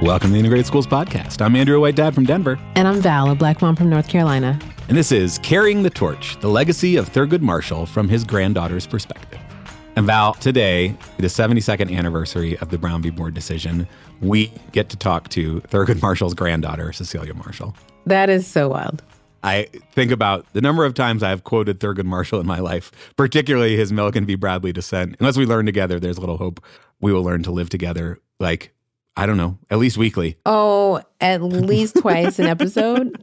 Welcome to the Integrated Schools Podcast. I'm Andrew, a white dad from Denver. And I'm Val, a black mom from North Carolina. And this is Carrying the Torch, the legacy of Thurgood Marshall from his granddaughter's perspective. And Val, today, the 72nd anniversary of the Brown v. Board decision, we get to talk to Thurgood Marshall's granddaughter, Cecilia Marshall. That is so wild. I think about the number of times I've quoted Thurgood Marshall in my life, particularly his Milliken v. Bradley dissent. Unless we learn together, there's little hope we will learn to live together, like, I don't know, at least weekly. Oh, at least twice an episode?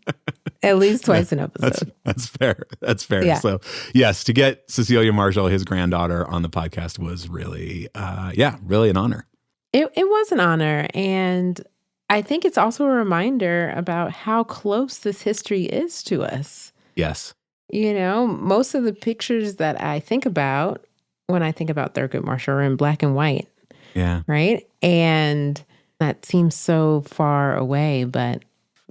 At least twice an episode. That's fair. That's fair. Yeah. So, yes, to get Cecilia Marshall, his granddaughter, on the podcast was really, really an honor. It was an honor. And I think it's also a reminder about how close this history is to us. Yes. You know, most of the pictures that I think about when I think about Thurgood Marshall are in black and white. Yeah. Right? And that seems so far away, but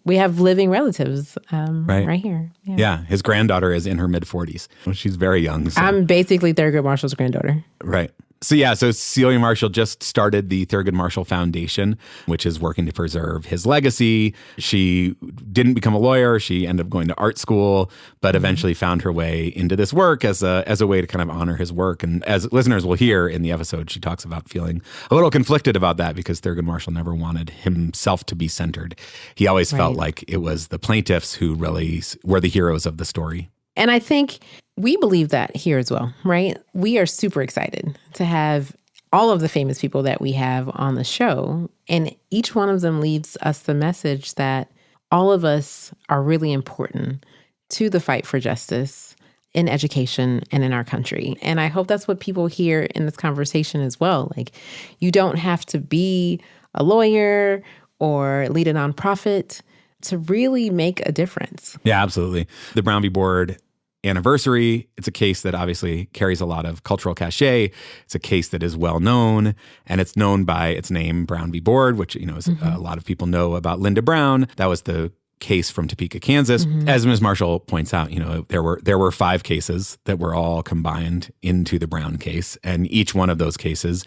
we have living relatives right here. Yeah. His granddaughter is in her mid-40s. Well, she's very young. So. I'm basically Thurgood Marshall's granddaughter. Right. So Cecilia Marshall just started the Thurgood Marshall Foundation, which is working to preserve his legacy. She didn't become a lawyer. She ended up going to art school, but eventually found her way into this work as a way to kind of honor his work. And as listeners will hear in the episode, she talks about feeling a little conflicted about that because Thurgood Marshall never wanted himself to be centered. He always felt like it was the plaintiffs who really were the heroes of the story. And I think we believe that here as well, right? We are super excited to have all of the famous people that we have on the show. And each one of them leaves us the message that all of us are really important to the fight for justice in education and in our country. And I hope that's what people hear in this conversation as well. Like, you don't have to be a lawyer or lead a nonprofit to really make a difference. Yeah, absolutely. The Brown v. Board anniversary, it's a case that obviously carries a lot of cultural cachet. It's a case that is well known, and it's known by its name, Brown v. Board, which, you know, is, a lot of people know about Linda Brown. That was the case from Topeka, Kansas. As Ms. Marshall points out, you know, there were 5 cases that were all combined into the Brown case, and each one of those cases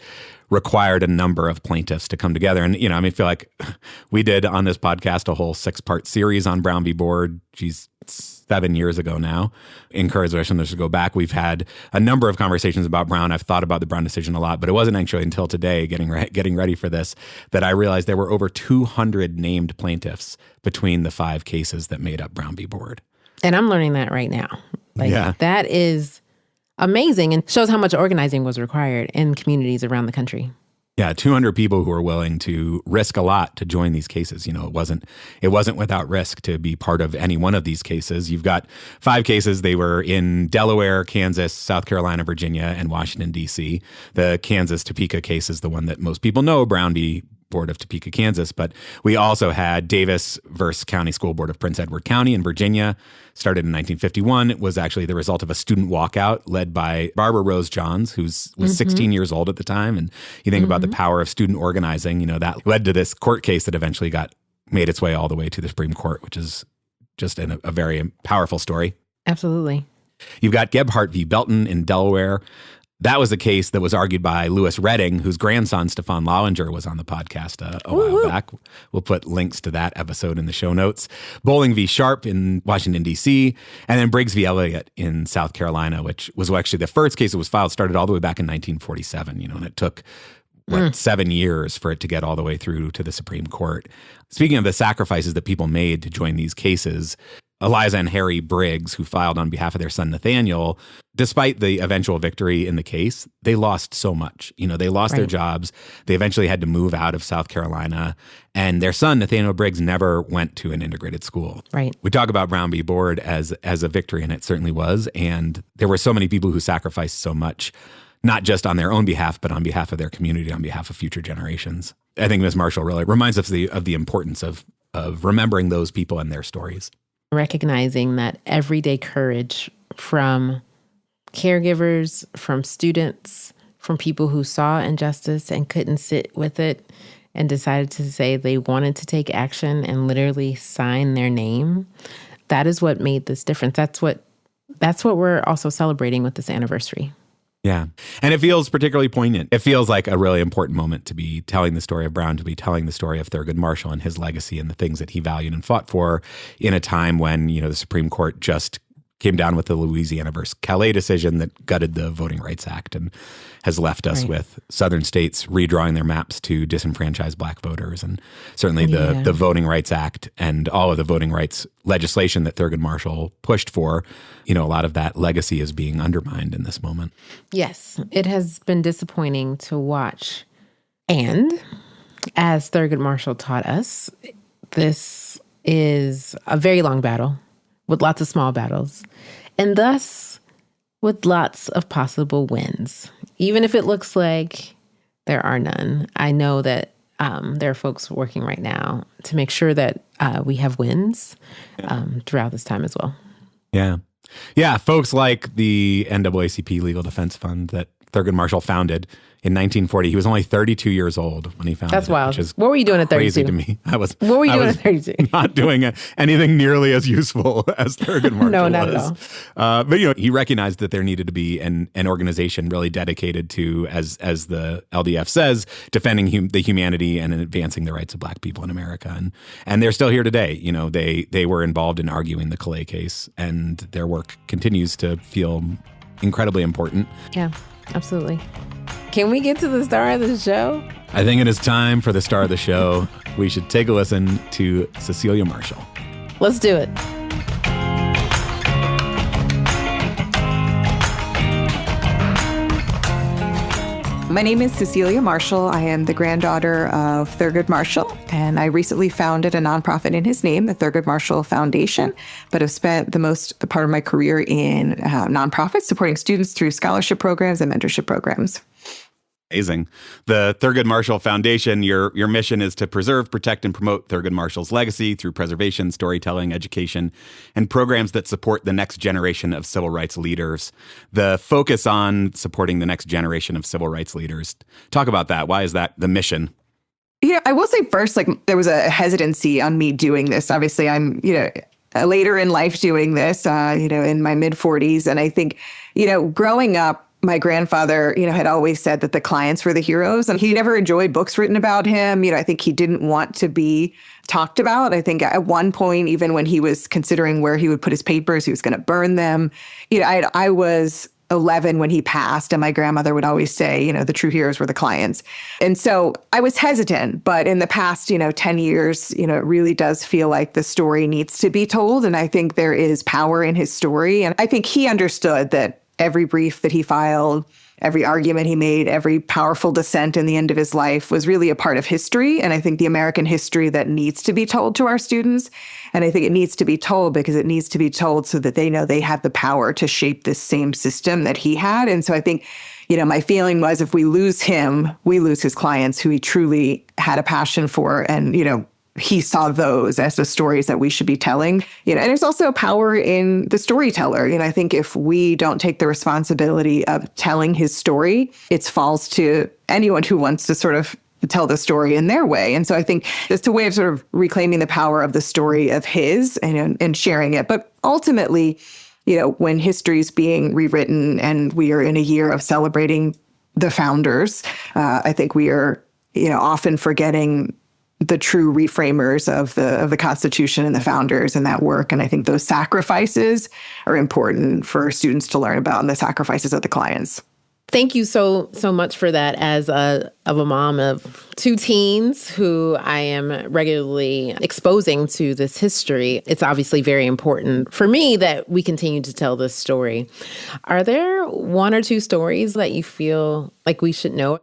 required a number of plaintiffs to come together. And, you know, I feel like we did on this podcast a whole 6-part series on Brown v. Board. 7 years ago now. Encourage listeners to go back. We've had a number of conversations about Brown. I've thought about the Brown decision a lot, but it wasn't actually until today, getting ready for this, that I realized there were over 200 named plaintiffs between the 5 cases that made up Brown v. Board. And I'm learning that right now. That is amazing and shows how much organizing was required in communities around the country. Yeah, 200 people who are willing to risk a lot to join these cases. You know, it wasn't without risk to be part of any one of these cases. You've got 5 cases. They were in Delaware, Kansas, South Carolina, Virginia, and Washington, D.C. The Kansas Topeka case is the one that most people know, Brown v. Board of Topeka, Kansas. But we also had Davis versus County School Board of Prince Edward County in Virginia, started in 1951. It was actually the result of a student walkout led by Barbara Rose Johns, who was 16 years old at the time. And you think about the power of student organizing, you know, that led to this court case that eventually made its way all the way to the Supreme Court, which is just a very powerful story. Absolutely. You've got Gebhardt v. Belton in Delaware. That was a case that was argued by Lewis Redding, whose grandson, Stefan Lawinger, was on the podcast a while back. We'll put links to that episode in the show notes. Bowling v. Sharp in Washington, D.C., and then Briggs v. Elliott in South Carolina, which was actually the first case that was filed, started all the way back in 1947, you know, and it took 7 years for it to get all the way through to the Supreme Court. Speaking of the sacrifices that people made to join these cases, Eliza and Harry Briggs, who filed on behalf of their son Nathaniel, despite the eventual victory in the case, they lost so much. You know, they lost their jobs. They eventually had to move out of South Carolina. And their son, Nathaniel Briggs, never went to an integrated school. Right. We talk about Brown v. Board as a victory, and it certainly was. And there were so many people who sacrificed so much, not just on their own behalf, but on behalf of their community, on behalf of future generations. I think Ms. Marshall really reminds us of the importance of remembering those people and their stories. Recognizing that everyday courage from caregivers, from students, from people who saw injustice and couldn't sit with it and decided to say they wanted to take action and literally sign their name. That is what made this difference. That's what we're also celebrating with this anniversary. Yeah. And it feels particularly poignant. It feels like a really important moment to be telling the story of Brown, to be telling the story of Thurgood Marshall and his legacy and the things that he valued and fought for in a time when, the Supreme Court just came down with the Louisiana versus Calais decision that gutted the Voting Rights Act and has left us with southern states redrawing their maps to disenfranchise black voters. And certainly the Voting Rights Act and all of the voting rights legislation that Thurgood Marshall pushed for, a lot of that legacy is being undermined in this moment. Yes, it has been disappointing to watch. And as Thurgood Marshall taught us, this is a very long battle with lots of small battles, and thus with lots of possible wins. Even if it looks like there are none, I know that there are folks working right now to make sure that we have wins throughout this time as well. Yeah. Yeah, folks like the NAACP Legal Defense Fund that Thurgood Marshall founded in 1940. He was only 32 years old when he founded it. That's wild. Which is what were you doing at 32? Crazy to me. What were you doing at 32? Not doing anything nearly as useful as Thurgood Marshall No, not was. at all. But he recognized that there needed to be an organization really dedicated to, as the LDF says, defending the humanity and advancing the rights of black people in America. And they're still here today. They were involved in arguing the Calais case, and their work continues to feel incredibly important. Yeah, absolutely. Can we get to the star of the show? I think it is time for the star of the show. We should take a listen to Cecilia Marshall. Let's do it. My name is Cecilia Marshall. I am the granddaughter of Thurgood Marshall, and I recently founded a nonprofit in his name, the Thurgood Marshall Foundation, but have spent the part of my career in nonprofits, supporting students through scholarship programs and mentorship programs. Amazing. The Thurgood Marshall Foundation, your mission is to preserve, protect, and promote Thurgood Marshall's legacy through preservation, storytelling, education, and programs that support the next generation of civil rights leaders. The focus on supporting the next generation of civil rights leaders. Talk about that. Why is that the mission? Yeah, I will say first, there was a hesitancy on me doing this. Obviously, I'm, later in life doing this, in my mid-40s. And I think, growing up, my grandfather, had always said that the clients were the heroes, and he never enjoyed books written about him. I think he didn't want to be talked about. I think at one point, even when he was considering where he would put his papers, he was going to burn them. I was 11 when he passed, and my grandmother would always say, the true heroes were the clients. And so I was hesitant, but in the past, 10 years, it really does feel like the story needs to be told. And I think there is power in his story. And I think he understood that every brief that he filed, every argument he made, every powerful dissent in the end of his life was really a part of history. And I think the American history that needs to be told to our students. And I think it needs to be told because it needs to be told so that they know they have the power to shape this same system that he had. And so I think, my feeling was if we lose him, we lose his clients who he truly had a passion for. And, he saw those as the stories that we should be telling. And there's also power in the storyteller. I think if we don't take the responsibility of telling his story, it falls to anyone who wants to sort of tell the story in their way. And so I think it's a way of sort of reclaiming the power of the story of his and sharing it. But ultimately, when history is being rewritten and we are in a year of celebrating the founders, I think we are, often forgetting the true reframers of the Constitution and the founders and that work. And I think those sacrifices are important for students to learn about, and the sacrifices of the clients. Thank you so much for that. As a mom of two teens who I am regularly exposing to this history, it's obviously very important for me that we continue to tell this story. Are there one or two stories that you feel like we should know?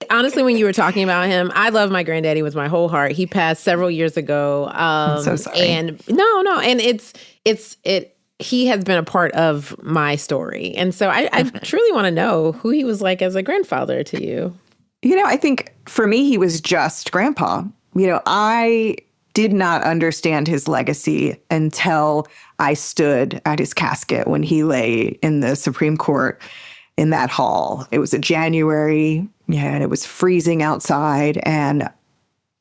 Honestly, when you were talking about him, I love my granddaddy with my whole heart. He passed several years ago. I'm so sorry. And no. And he has been a part of my story. And so I truly want to know who he was like as a grandfather to you. I think for me, he was just grandpa. I did not understand his legacy until I stood at his casket when he lay in the Supreme Court in that hall. It was a January, and it was freezing outside. And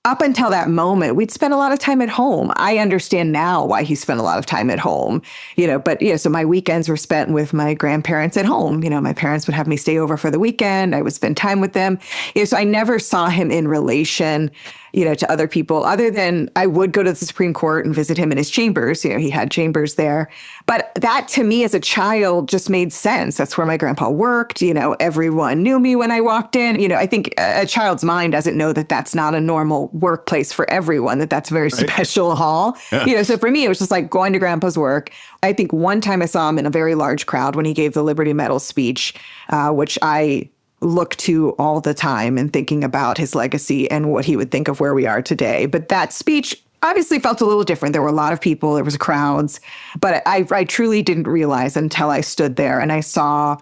up until that moment, we'd spent a lot of time at home. I understand now why he spent a lot of time at home, but so my weekends were spent with my grandparents at home. My parents would have me stay over for the weekend. I would spend time with them. So I never saw him in relation, to other people, other than I would go to the Supreme Court and visit him in his chambers. He had chambers there. But that to me as a child just made sense. That's where my grandpa worked. Everyone knew me when I walked in. I think a child's mind doesn't know that that's not a normal workplace for everyone, that's a very special hall. Yeah. So for me, it was just like going to grandpa's work. I think one time I saw him in a very large crowd when he gave the Liberty Medal speech, which I look to all the time and thinking about his legacy and what he would think of where we are today. But that speech obviously felt a little different. There were a lot of people, there was crowds, but I truly didn't realize until I stood there and I saw,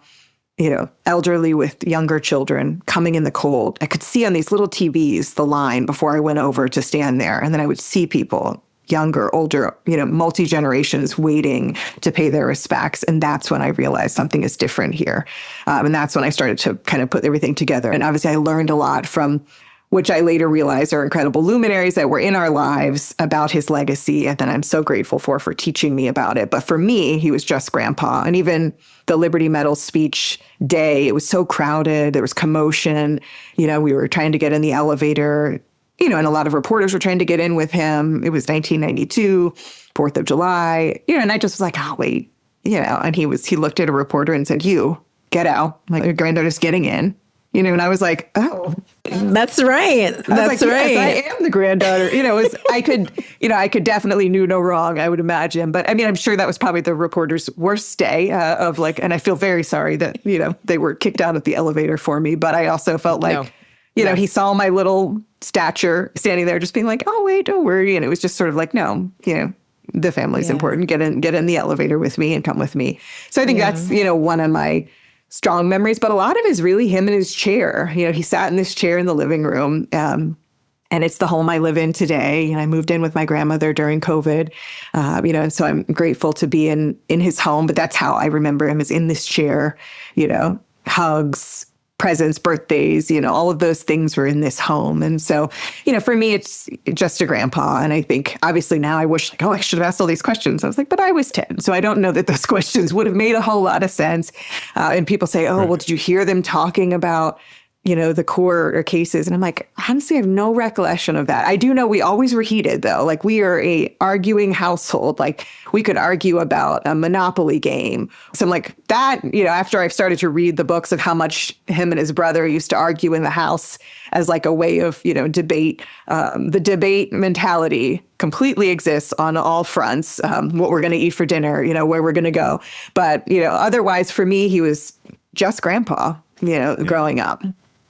elderly with younger children coming in the cold. I could see on these little TVs the line before I went over to stand there. And then I would see people, younger, older, multi-generations waiting to pay their respects. And that's when I realized something is different here. And that's when I started to kind of put everything together. And obviously I learned a lot from, which I later realized are incredible luminaries that were in our lives about his legacy. And then I'm so grateful for teaching me about it. But for me, he was just grandpa. And even the Liberty Medal speech day, it was so crowded. There was commotion. We were trying to get in the elevator. And a lot of reporters were trying to get in with him. It was 1992, 4th of July, and I just was like, oh, wait, and he looked at a reporter and said, you, get out. Like, your granddaughter's getting in, and I was like, oh. That's right. That's like, right. Yes, I am the granddaughter. I could definitely do no wrong, I would imagine. But I mean, I'm sure that was probably the reporter's worst day and I feel very sorry that, they were kicked out of the elevator for me. But I also felt like, he saw my little stature standing there just being like, oh, wait, don't worry. And it was just sort of like, no, the family's important. Get in the elevator with me and come with me. So I think that's, one of my strong memories. But a lot of it is really him in his chair. He sat in this chair in the living room. And it's the home I live in today. And I moved in with my grandmother during COVID, and so I'm grateful to be in his home. But that's how I remember him, is in this chair, hugs, presents, birthdays, all of those things were in this home. And so, for me, it's just a grandpa. And I think obviously now I wish I should have asked all these questions. I was like, but I was 10. So I don't know that those questions would have made a whole lot of sense. And people say, oh, well, did you hear them talking about, the court or cases? And I'm like, honestly, I have no recollection of that. I do know we always were heated, though. Like, we are a arguing household. Like, we could argue about a Monopoly game. So I'm like, that, after I've started to read the books of how much him and his brother used to argue in the house as like a way of, debate, the debate mentality completely exists on all fronts. What we're going to eat for dinner, where we're going to go. But, otherwise for me, he was just grandpa, growing up.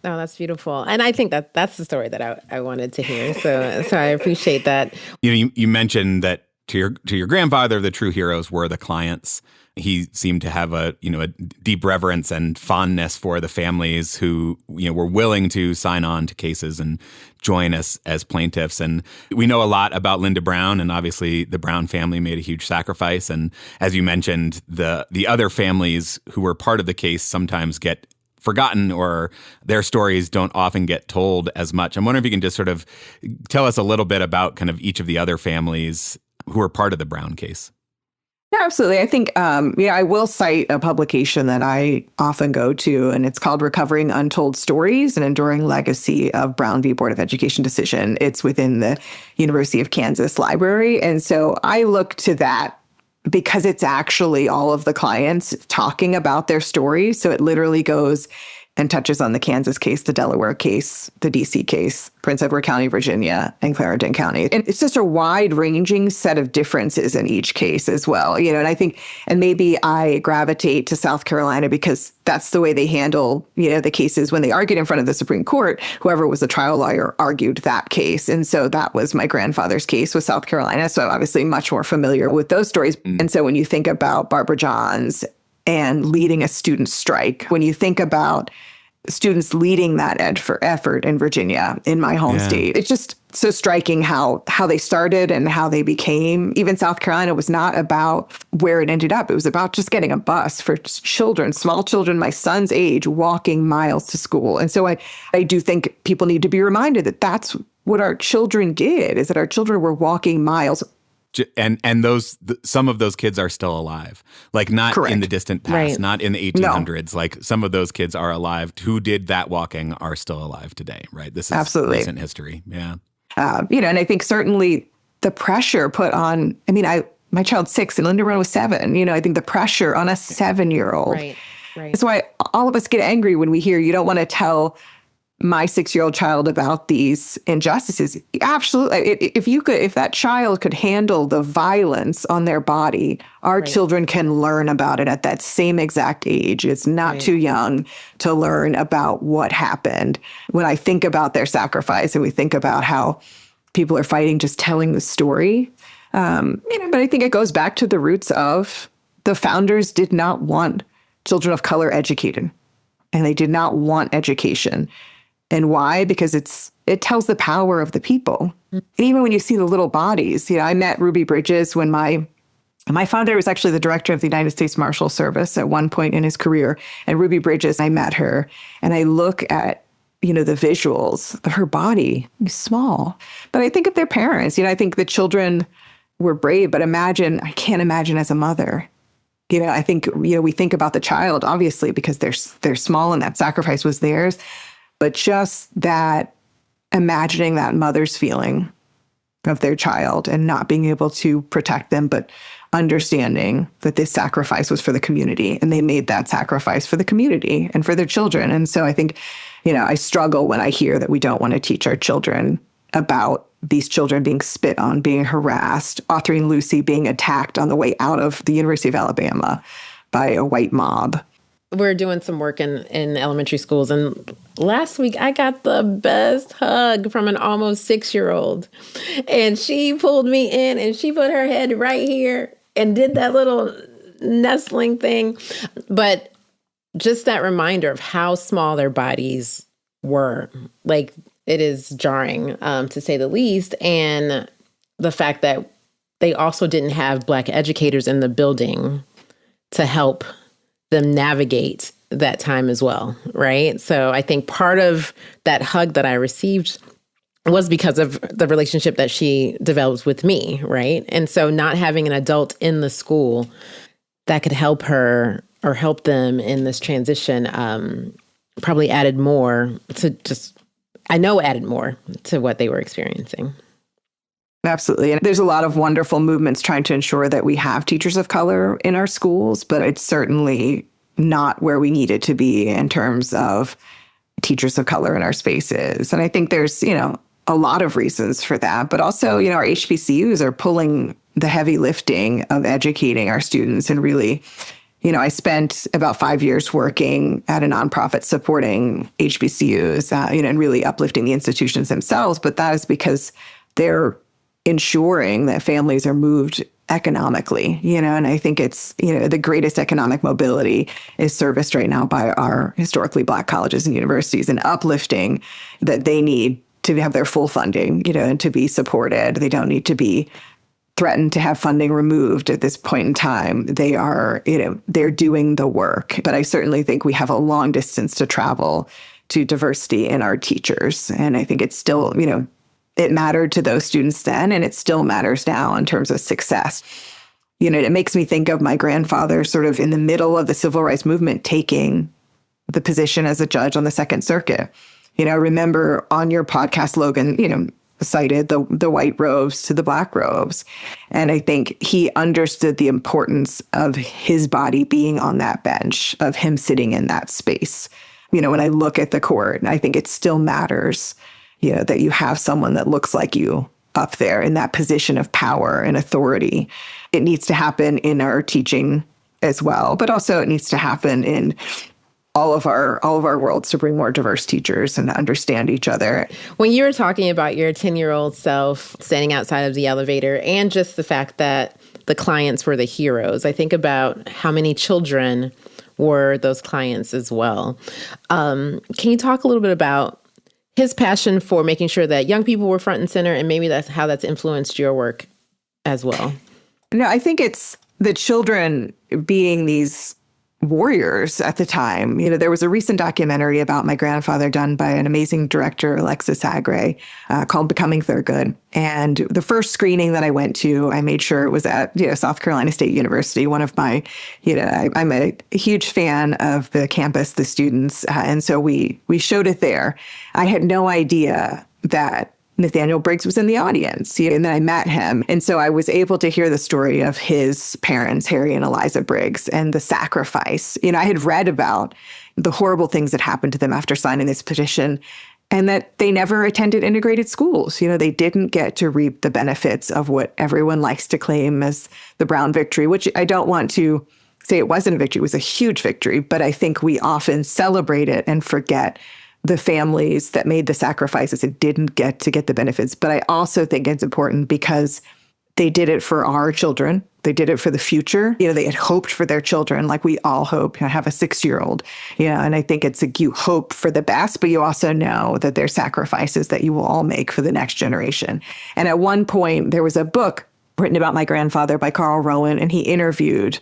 Oh, that's beautiful. And I think that's the story that I wanted to hear. So I appreciate that. You mentioned that to your grandfather, the true heroes were the clients. He seemed to have a deep reverence and fondness for the families who, were willing to sign on to cases and join us as plaintiffs. And we know a lot about Linda Brown, and obviously the Brown family made a huge sacrifice. And as you mentioned, the other families who were part of the case sometimes get forgotten, or their stories don't often get told as much. I'm wondering if you can just sort of tell us a little bit about kind of each of the other families who are part of the Brown case. Yeah, absolutely. I think, I will cite a publication that I often go to, and it's called Recovering Untold Stories, An Enduring Legacy of Brown v. Board of Education Decision. It's within the University of Kansas Library. And so I look to that because it's actually all of the clients talking about their stories. So it literally goes and touches on the Kansas case, the Delaware case, the DC case, Prince Edward County, Virginia, and Clarendon County. And it's just a wide-ranging set of differences in each case as well. And I think, and maybe I gravitate to South Carolina because that's the way they handle, the cases when they argued in front of the Supreme Court. Whoever was the trial lawyer argued that case. And so that was my grandfather's case with South Carolina. So I'm obviously much more familiar with those stories. And so when you think about Barbara Johns and leading a student strike, when you think about students leading that effort in Virginia, in my home state, it's just so striking how they started and how they became. Even South Carolina was not about where it ended up. It was about just getting a bus for children, small children, my son's age, walking miles to school. And so I do think people need to be reminded that that's what our children did, is that our children were walking miles. And some of those kids are still alive, like not Correct. in the distant past, Right. not in the 1800s. Like some of those kids are alive who did that walking are still alive today, right? This is Absolutely. recent history. Yeah. And I think certainly the pressure put on, my child's 6 and Linda Rowan was 7. I think the pressure on a 7-year-old. Right. That's why all of us get angry when we hear you don't want to tell my 6-year-old child about these injustices. Absolutely. If that child could handle the violence on their body, our children can learn about it at that same exact age. It's not too young to learn about what happened. When I think about their sacrifice and we think about how people are fighting just telling the story, but I think it goes back to the roots of the founders did not want children of color educated, and they did not want education. And why? Because it tells the power of the people. And even when you see the little bodies, I met Ruby Bridges when my father was actually the director of the United States Marshal Service at one point in his career. And Ruby Bridges, I met her, and I look at, the visuals, her body is small. But I think of their parents, I think the children were brave, but I can't imagine as a mother. I think, we think about the child, obviously, because they're small and that sacrifice was theirs. But just that, imagining that mother's feeling of their child and not being able to protect them, but understanding that this sacrifice was for the community, and they made that sacrifice for the community and for their children. And so I think, I struggle when I hear that we don't want to teach our children about these children being spit on, being harassed, Autherine Lucy being attacked on the way out of the University of Alabama by a white mob. We're doing some work in elementary schools. And last week, I got the best hug from an almost 6-year-old. And she pulled me in and she put her head right here and did that little nestling thing. But just that reminder of how small their bodies were, like, it is jarring, to say the least. And the fact that they also didn't have Black educators in the building to help them navigate that time as well, right? So I think part of that hug that I received was because of the relationship that she developed with me, right? And so not having an adult in the school that could help her or help them in this transition probably added more to what they were experiencing. Absolutely. And there's a lot of wonderful movements trying to ensure that we have teachers of color in our schools, but it's certainly not where we need it to be in terms of teachers of color in our spaces. And I think there's, a lot of reasons for that, but also, our HBCUs are pulling the heavy lifting of educating our students. And really, I spent about 5 years working at a nonprofit supporting HBCUs, and really uplifting the institutions themselves. But that is because they're ensuring that families are moved economically, and I think it's, the greatest economic mobility is serviced right now by our historically Black colleges and universities, and uplifting that they need to have their full funding, and to be supported. They don't need to be threatened to have funding removed at this point in time. They are, they're doing the work. But I certainly think we have a long distance to travel to diversity in our teachers. And I think it's still, it mattered to those students then, and it still matters now in terms of success. It makes me think of my grandfather sort of in the middle of the civil rights movement taking the position as a judge on the Second Circuit. Remember on your podcast, Logan, cited the white robes to the Black robes. And I think he understood the importance of his body being on that bench, of him sitting in that space. When I look at the court, I think it still matters that you have someone that looks like you up there in that position of power and authority. It needs to happen in our teaching as well, but also it needs to happen in all of our worlds to bring more diverse teachers and understand each other. When you were talking about your 10-year-old self standing outside of the elevator and just the fact that the clients were the heroes, I think about how many children were those clients as well. Can you talk a little bit about his passion for making sure that young people were front and center, and maybe that's how that's influenced your work as well? No, I think it's the children being these warriors at the time. There was a recent documentary about my grandfather done by an amazing director, Alexis Agre, called Becoming Thurgood. And the first screening that I went to, I made sure it was at South Carolina State University. One of my, I'm a huge fan of the campus, the students. And so we showed it there. I had no idea that Nathaniel Briggs was in the audience, and then I met him. And so I was able to hear the story of his parents, Harry and Eliza Briggs, and the sacrifice. I had read about the horrible things that happened to them after signing this petition, and that they never attended integrated schools. They didn't get to reap the benefits of what everyone likes to claim as the Brown victory, which I don't want to say it wasn't a victory. It was a huge victory, but I think we often celebrate it and forget the families that made the sacrifices and didn't get to get the benefits. But I also think it's important because they did it for our children. They did it for the future. They had hoped for their children like we all hope. I have a 6-year-old. And I think you hope for the best, but you also know that there's sacrifices that you will all make for the next generation. And at one point, there was a book written about my grandfather by Carl Rowan, and he interviewed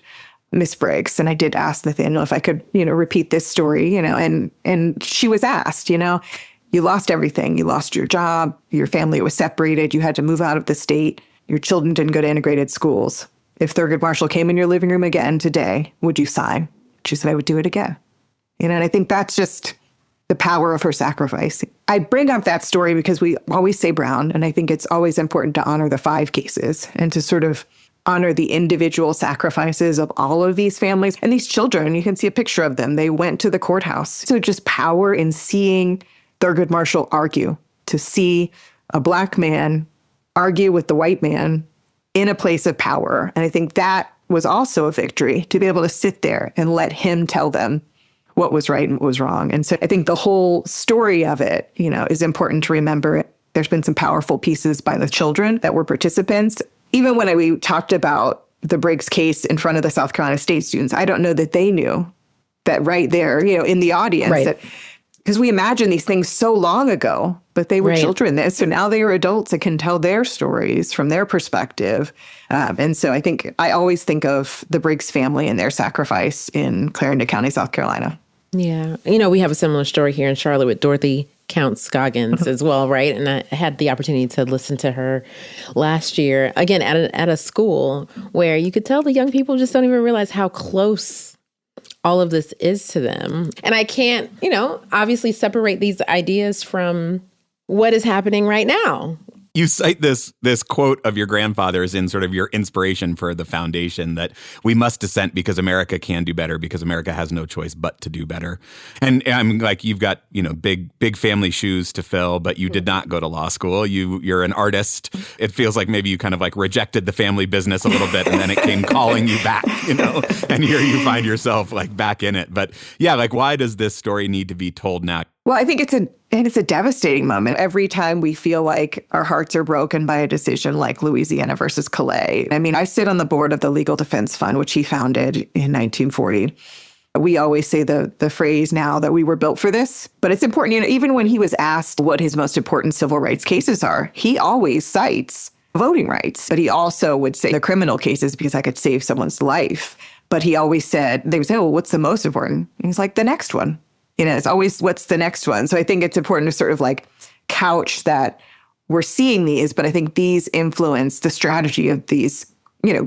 Miss Briggs. And I did ask Nathaniel if I could, repeat this story, and she was asked, you lost everything. You lost your job. Your family was separated. You had to move out of the state. Your children didn't go to integrated schools. If Thurgood Marshall came in your living room again today, would you sign? She said, I would do it again. And I think that's just the power of her sacrifice. I bring up that story because we always say Brown, and I think it's always important to honor the 5 cases and to sort of honor the individual sacrifices of all of these families and these children. You can see a picture of them. They went to the courthouse. So just power in seeing Thurgood Marshall argue, to see a Black man argue with the white man in a place of power. And I think that was also a victory, to be able to sit there and let him tell them what was right and what was wrong. And so I think the whole story of it, is important to remember. There's been some powerful pieces by the children that were participants. Even when we talked about the Briggs case in front of the South Carolina State students, I don't know that they knew that right there, in the audience, right. Because we imagine these things so long ago, but they were right. children then. So now they are adults that can tell their stories from their perspective. And so I think I always think of the Briggs family and their sacrifice in Clarendon County, South Carolina. Yeah. We have a similar story here in Charlotte with Dorothy Count Scoggins as well, right? And I had the opportunity to listen to her last year, again, at a school where you could tell the young people just don't even realize how close all of this is to them. And I can't, obviously separate these ideas from what is happening right now. You cite this quote of your grandfather's in sort of your inspiration for the foundation, that we must dissent because America can do better, because America has no choice but to do better. And I'm like, you've got, big family shoes to fill, but you did not go to law school. You're an artist. It feels like maybe you kind of like rejected the family business a little bit, and then it came calling you back, and here you find yourself like back in it. But yeah, like, why does this story need to be told now? Well, I think it's a devastating moment. Every time we feel like our hearts are broken by a decision like Louisiana versus Calais. I mean, I sit on the board of the Legal Defense Fund, which he founded in 1940. We always say the phrase now that we were built for this, but it's important, even when he was asked what his most important civil rights cases are, he always cites voting rights, but he also would say the criminal cases because I could save someone's life. But he always said, they would say, well, what's the most important? And he's like, the next one. It's always what's the next one. So I think it's important to sort of like couch that we're seeing these, but I think these influence the strategy of these,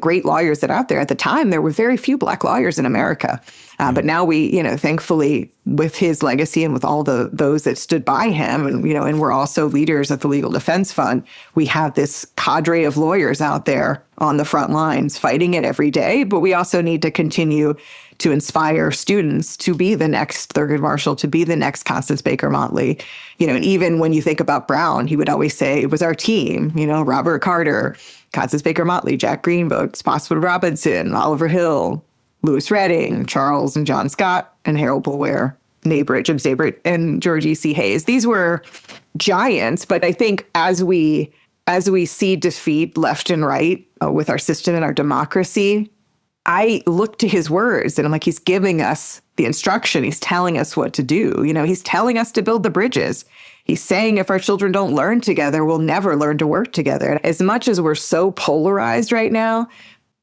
great lawyers that are out there. At the time, there were very few Black lawyers in America. But now we, thankfully, with his legacy and with all those that stood by him, and we're also leaders at the Legal Defense Fund, we have this cadre of lawyers out there on the front lines fighting it every day. But we also need to continue to inspire students to be the next Thurgood Marshall, to be the next Constance Baker Motley. And even when you think about Brown, he would always say it was our team, Robert Carter, Constance Baker Motley, Jack Greenberg, Spotswood Robinson, Oliver Hill, Louis Redding, Charles and John Scott, and Harold Bulwer, Naybrit, Jim Sabrit, and George E.C. Hayes. These were giants, but I think as we see defeat left and right with our system and our democracy, I look to his words and I'm like, he's giving us the instruction. He's telling us what to do. He's telling us to build the bridges. He's saying if our children don't learn together, we'll never learn to work together. As much as we're so polarized right now,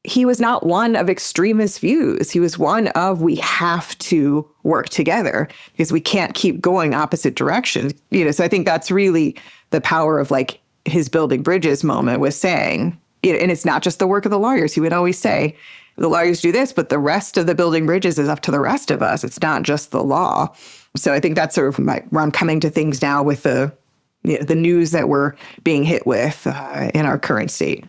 he was not one of extremist views. He was one of, we have to work together because we can't keep going opposite directions. So I think that's really the power of like his building bridges moment, was saying, and it's not just the work of the lawyers. He would always say, the lawyers do this, but the rest of the building bridges is up to the rest of us. It's not just the law. So I think that's sort of where I'm coming to things now with the news that we're being hit with in our current state.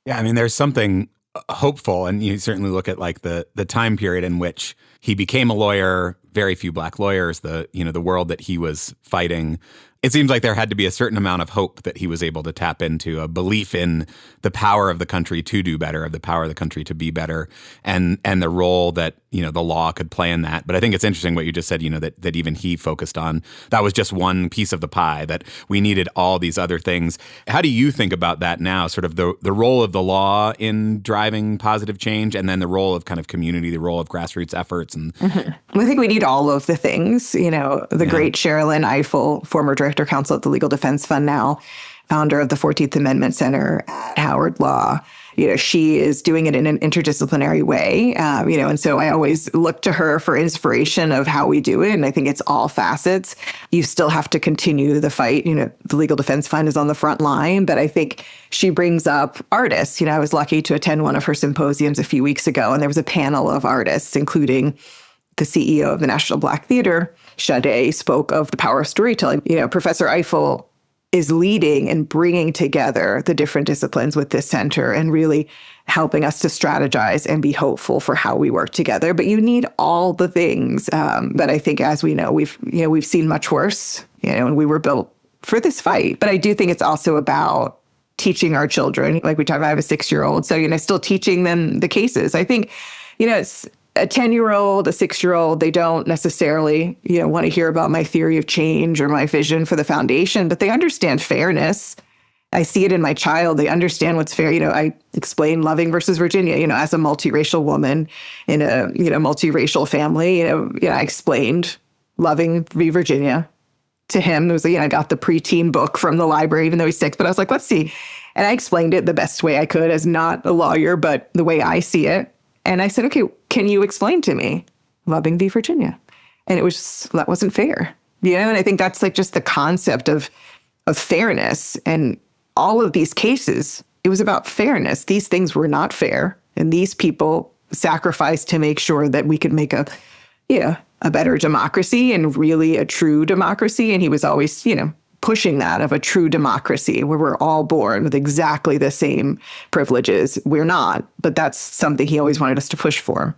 Yeah, I mean, there's something hopeful, and you certainly look at like the time period in which he became a lawyer, very few Black lawyers, the world that he was fighting. It seems like there had to be a certain amount of hope that he was able to tap into, a belief in the power of the country to do better, of the power of the country to be better, and the role that the law could play in that. But I think it's interesting what you just said, that even he focused on. That was just one piece of the pie, that we needed all these other things. How do you think about that now, sort of the role of the law in driving positive change, and then the role of kind of community, the role of grassroots efforts? And I think we need all of the things. The great Sherilyn Ifill, former director counsel at the Legal Defense Fund now, founder of the 14th Amendment Center at Howard Law. She is doing it in an interdisciplinary way, and so I always look to her for inspiration of how we do it. And I think it's all facets. You still have to continue the fight. The Legal Defense Fund is on the front line, but I think she brings up artists. I was lucky to attend one of her symposiums a few weeks ago, and there was a panel of artists, including the CEO of the National Black Theater. Sade spoke of the power of storytelling. Professor Ifill is leading and bringing together the different disciplines with this center and really helping us to strategize and be hopeful for how we work together. But you need all the things. But I think, as we know, we've seen much worse, and we were built for this fight. But I do think it's also about teaching our children. Like we talked about, I have a 6-year-old. So, still teaching them the cases. I think, it's a 10-year-old, a 6-year-old, they don't necessarily, want to hear about my theory of change or my vision for the foundation, but they understand fairness. I see it in my child. They understand what's fair. I explain Loving versus Virginia, as a multiracial woman in a, multiracial family, I explained Loving v. Virginia to him. It was, I got the preteen book from the library, even though he's 6, but I was like, let's see. And I explained it the best way I could as not a lawyer, but the way I see it. And I said, okay, can you explain to me Loving v. Virginia? And that wasn't fair. And I think that's like just the concept of fairness. And all of these cases, it was about fairness. These things were not fair. And these people sacrificed to make sure that we could make a better democracy, and really a true democracy. And he was always, pushing that, of a true democracy where we're all born with exactly the same privileges. We're not, but that's something he always wanted us to push for.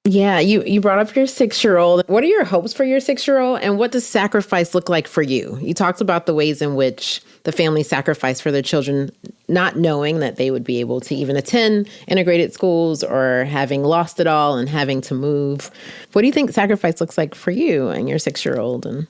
Yeah, you brought up your 6-year-old. What are your hopes for your 6-year-old, and what does sacrifice look like for you? You talked about the ways in which the family sacrificed for their children, not knowing that they would be able to even attend integrated schools, or having lost it all and having to move. What do you think sacrifice looks like for you and your 6-year-old? And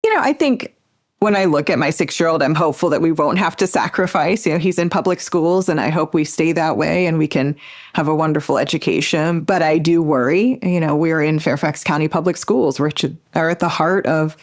I think when I look at my 6-year-old, I'm hopeful that we won't have to sacrifice. He's in public schools, and I hope we stay that way and we can have a wonderful education. But I do worry, we're in Fairfax County Public Schools, which are at the heart of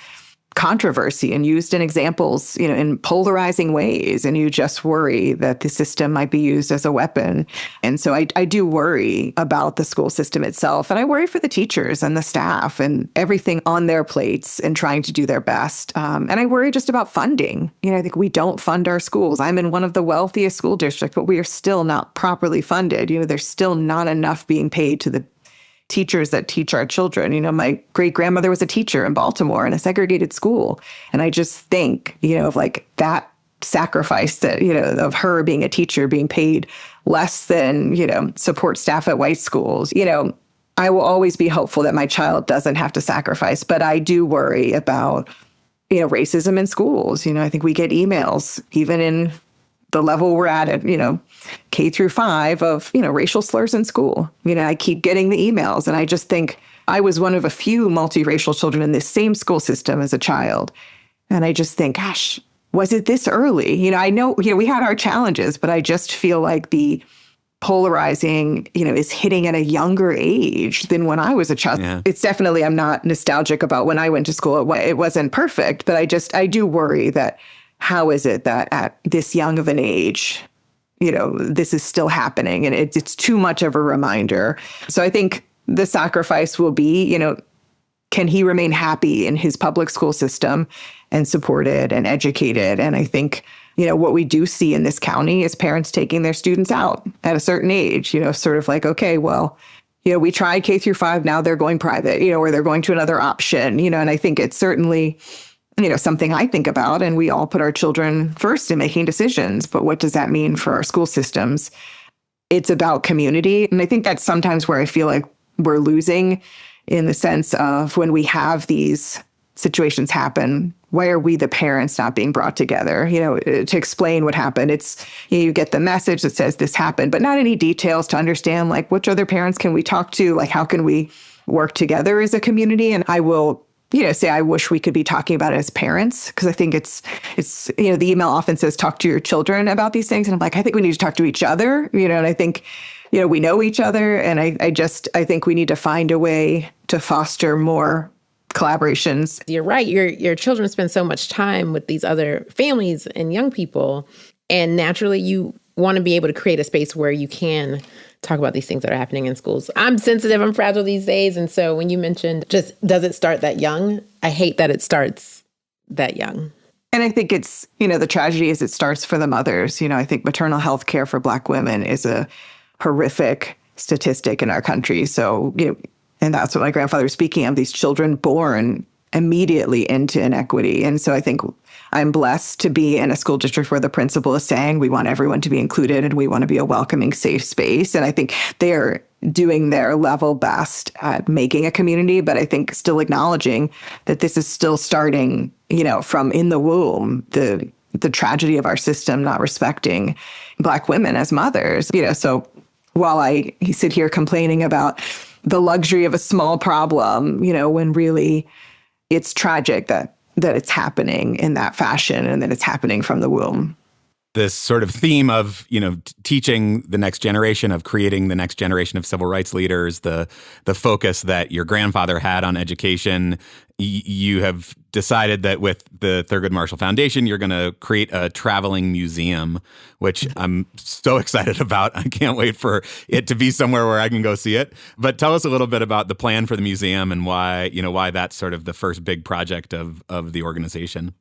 controversy and used in examples, in polarizing ways. And you just worry that the system might be used as a weapon. And so I do worry about the school system itself. And I worry for the teachers and the staff and everything on their plates and trying to do their best. And I worry just about funding. I think we don't fund our schools. I'm in one of the wealthiest school districts, but we are still not properly funded. There's still not enough being paid to the teachers that teach our children. My great-grandmother was a teacher in Baltimore in a segregated school. And I just think, of like that sacrifice that, of her being a teacher, being paid less than, support staff at white schools. I will always be hopeful that my child doesn't have to sacrifice, but I do worry about, racism in schools. I think we get emails, even in the level we're at, K through 5 of, racial slurs in school. I keep getting the emails, and I just think I was one of a few multiracial children in this same school system as a child. And I just think, gosh, was it this early? I know, we had our challenges, but I just feel like the polarizing, is hitting at a younger age than when I was a child. Yeah. It's definitely, I'm not nostalgic about when I went to school. It wasn't perfect, but I do worry that how is it that at this young of an age, this is still happening, and it's too much of a reminder. So I think the sacrifice will be, can he remain happy in his public school system and supported and educated? And I think, what we do see in this county is parents taking their students out at a certain age, sort of like, okay, well, we tried K through 5, now they're going private, or they're going to another option, and I think it's certainly, something I think about, and we all put our children first in making decisions. But what does that mean for our school systems? It's about community. And I think that's sometimes where I feel like we're losing, in the sense of when we have these situations happen, why are we, the parents, not being brought together, to explain what happened? It's, you get the message that says this happened, but not any details to understand, like, which other parents can we talk to? Like, how can we work together as a community? And I will, say I wish we could be talking about it as parents, because I think it's, the email often says, talk to your children about these things. And I'm like, I think we need to talk to each other, and I think, we know each other. And I think we need to find a way to foster more collaborations. You're right. Your children spend so much time with these other families and young people. And naturally, you want to be able to create a space where you can talk about these things that are happening in schools. I'm sensitive, I'm fragile these days. And so when you mentioned just, does it start that young? I hate that it starts that young. And I think it's, the tragedy is it starts for the mothers. I think maternal health care for Black women is a horrific statistic in our country. So, and that's what my grandfather was speaking of, these children born immediately into inequity. And so I think I'm blessed to be in a school district where the principal is saying we want everyone to be included and we want to be a welcoming, safe space. And I think they're doing their level best at making a community, but I think still acknowledging that this is still starting, from in the womb, the tragedy of our system not respecting Black women as mothers. So while I sit here complaining about the luxury of a small problem, when really it's tragic that it's happening in that fashion and that it's happening from the womb. This sort of theme of, teaching the next generation, of creating the next generation of civil rights leaders, the focus that your grandfather had on education. You have decided that with the Thurgood Marshall Foundation, you're going to create a traveling museum, which I'm so excited about. I can't wait for it to be somewhere where I can go see it. But tell us a little bit about the plan for the museum and why that's sort of the first big project of the organization.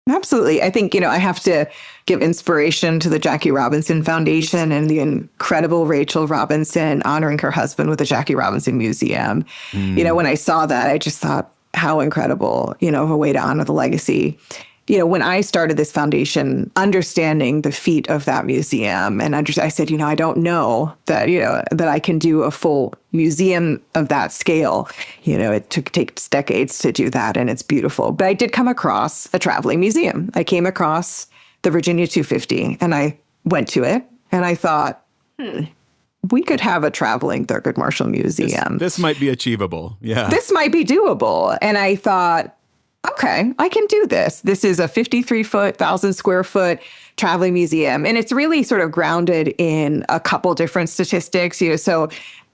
Absolutely. I think, I have to give inspiration to the Jackie Robinson Foundation and the incredible Rachel Robinson honoring her husband with the Jackie Robinson Museum. When I saw that, I just thought, how incredible, of a way to honor the legacy. When I started this foundation, understanding the feat of that museum, and I said, I don't know that, that I can do a full museum of that scale. It takes decades to do that, and it's beautiful. But I did come across a traveling museum. I came across the Virginia 250, and I went to it, and I thought, we could have a traveling Thurgood Marshall Museum. This might be achievable. Yeah. This might be doable. And I thought, okay, I can do this. This is a 53-foot, 1,000-square-foot traveling museum. And it's really sort of grounded in a couple different statistics. So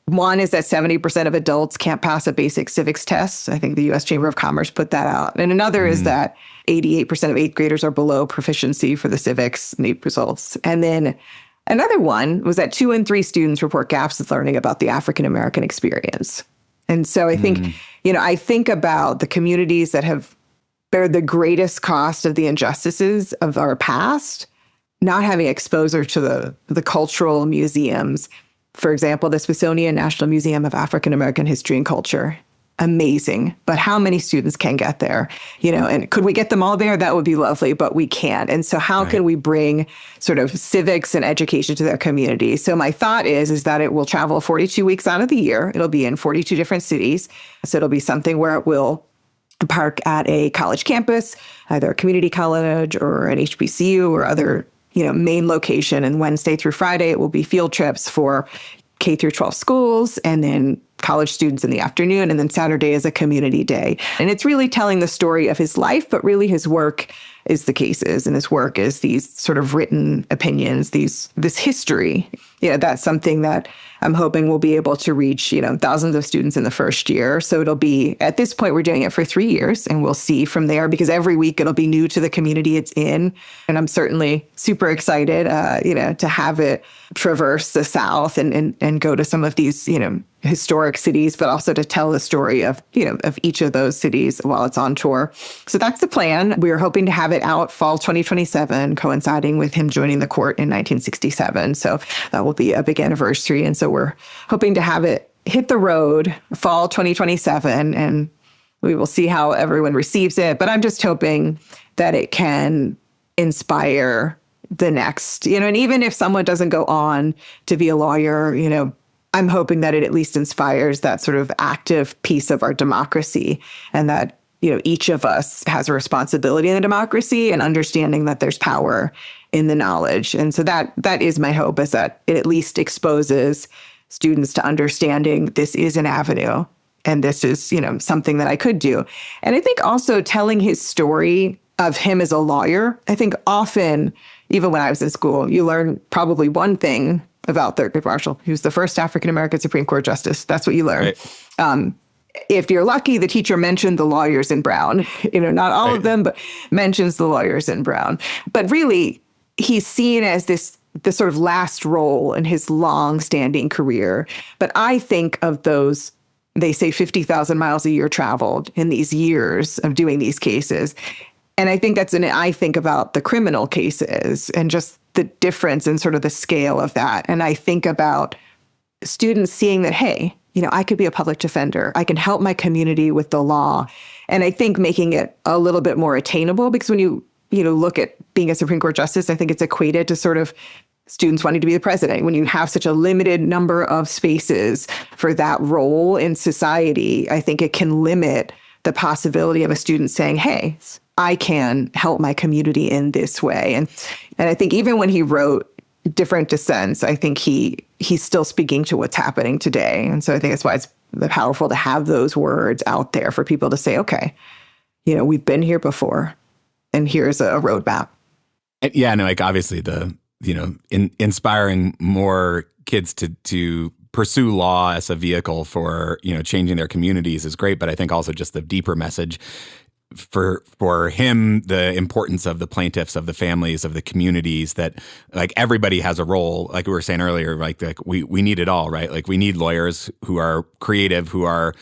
one is that 70% of adults can't pass a basic civics test. I think the U.S. Chamber of Commerce put that out. And another is that 88% of eighth graders are below proficiency for the civics NAEP results. And then another one was that 2 in 3 students report gaps in learning about the African-American experience. And so I think, I think about the communities that have bared the greatest cost of the injustices of our past, not having exposure to the cultural museums. For example, the Smithsonian National Museum of African American History and Culture. Amazing. But how many students can get there? And could we get them all there? That would be lovely, but we can't. And so how can we bring sort of civics and education to their community? So my thought is that it will travel 42 weeks out of the year. It'll be in 42 different cities. So it'll be something where it will park at a college campus, either a community college or an HBCU or other, main location. And Wednesday through Friday, it will be field trips for K through 12 schools and then college students in the afternoon. And then Saturday is a community day. And it's really telling the story of his life, but really his work is the cases, and his work is these sort of written opinions, this history. That's something that I'm hoping we'll be able to reach, thousands of students in the first year. So it'll be, at this point, we're doing it for 3 years, and we'll see from there, because every week it'll be new to the community it's in. And I'm certainly super excited, to have it traverse the South and go to some of these, historic cities, but also to tell the story of each of those cities while it's on tour. So that's the plan. We are hoping to have it out fall 2027, coinciding with him joining the court in 1967. So that will be a big anniversary. And so we're hoping to have it hit the road fall 2027, and we will see how everyone receives it. But I'm just hoping that it can inspire the next, and even if someone doesn't go on to be a lawyer, I'm hoping that it at least inspires that sort of active piece of our democracy, and that, each of us has a responsibility in the democracy, and understanding that there's power in the knowledge. And so that is my hope, is that it at least exposes students to understanding this is an avenue, and this is, something that I could do. And I think also telling his story of him as a lawyer, I think often, even when I was in school, you learn probably one thing about Thurgood Marshall. He was the first African-American Supreme Court justice. That's what you learn. Right. If you're lucky, the teacher mentioned the lawyers in Brown. Not all of them, but mentions the lawyers in Brown. But really, he's seen as the sort of last role in his long-standing career. But I think of those, they say 50,000 miles a year traveled in these years of doing these cases. And I think I think about the criminal cases and just the difference in sort of the scale of that. And I think about students seeing that, hey, I could be a public defender. I can help my community with the law. And I think making it a little bit more attainable, because when you look at being a Supreme Court justice, I think it's equated to sort of students wanting to be the president. When you have such a limited number of spaces for that role in society, I think it can limit the possibility of a student saying, hey, I can help my community in this way. And I think even when he wrote Different Descents, I think he's still speaking to what's happening today. And so I think that's why it's powerful to have those words out there for people to say, okay, we've been here before, and here's a roadmap. Yeah, no, like obviously inspiring more kids to pursue law as a vehicle for, changing their communities is great. But I think also just the deeper message for him, the importance of the plaintiffs, of the families, of the communities, that like everybody has a role. Like we were saying earlier, like we need it all, right? Like we need lawyers who are creative, who are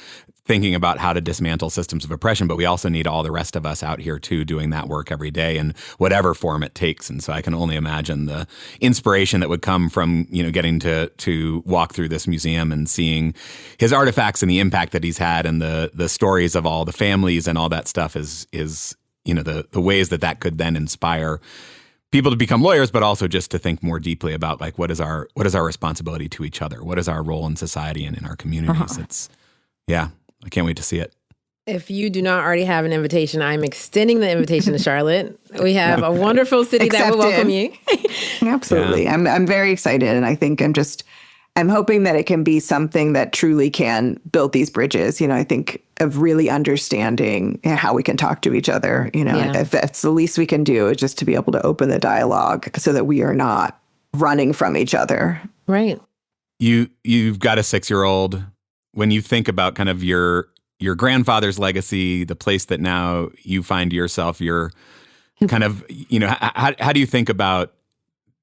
thinking about how to dismantle systems of oppression, but we also need all the rest of us out here too, doing that work every day in whatever form it takes. And so I can only imagine the inspiration that would come from, getting to walk through this museum and seeing his artifacts and the impact that he's had, and the stories of all the families and all that stuff is the ways that could then inspire people to become lawyers, but also just to think more deeply about like what is our responsibility to each other? What is our role in society and in our communities? I can't wait to see it. If you do not already have an invitation, I'm extending the invitation to Charlotte. We have a wonderful city that will welcome you. Absolutely. Yeah. I'm very excited. And I think I'm hoping that it can be something that truly can build these bridges. I think of really understanding how we can talk to each other. If that's the least we can do, is just to be able to open the dialogue so that we are not running from each other. Right. You've got a 6-year-old. When you think about kind of your grandfather's legacy, the place that now you find yourself, you're kind of, how do you think about